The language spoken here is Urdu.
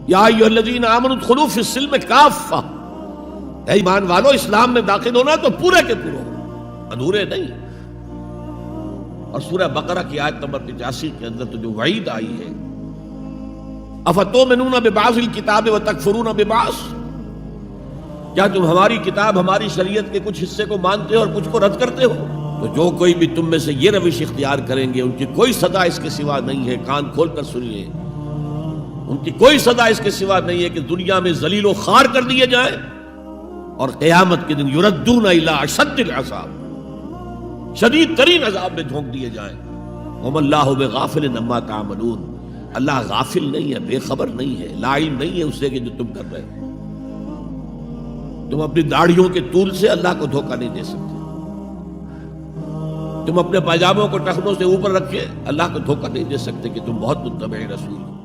یا ایھا الذین آمنوا ادخلوا فی السلم کافہ، اے ایمان والو اسلام میں داخل ہونا تو پورے کے پورے ہو، ادھورے نہیں۔ اور سورہ بقرہ کی آیت نمبر 85 کے اندر تو جو وعید آئی ہے، افتؤمنون ببعض الکتاب وتکفرون ببعض، کیا تم ہماری کتاب ہماری شریعت کے کچھ حصے کو مانتے ہو اور کچھ کو رد کرتے ہو؟ تو جو کوئی بھی تم میں سے یہ روش اختیار کریں گے ان کی کوئی سزا اس کے سوا نہیں ہے، کان کھول کر سنیے، ان کی کوئی سزا اس کے سوا نہیں ہے کہ دنیا میں ذلیل و خوار کر دیے جائیں اور قیامت کے دن یردون الی اشد العذاب، شدید ترین عذاب میں جھونک دیے جائیں۔ وما اللہ بغافل عما تعملون، اللہ غافل نہیں ہے، بے خبر نہیں ہے، لا علم نہیں ہے اس سے کہ جو تم کر رہے ہو۔ تم اپنی داڑھیوں کے طول سے اللہ کو دھوکہ نہیں دے سکتے، تم اپنے پاجاموں کو ٹخنوں سے اوپر رکھ کے اللہ کو دھوکہ نہیں دے سکتے کہ تم بہت متبع رسول ہو۔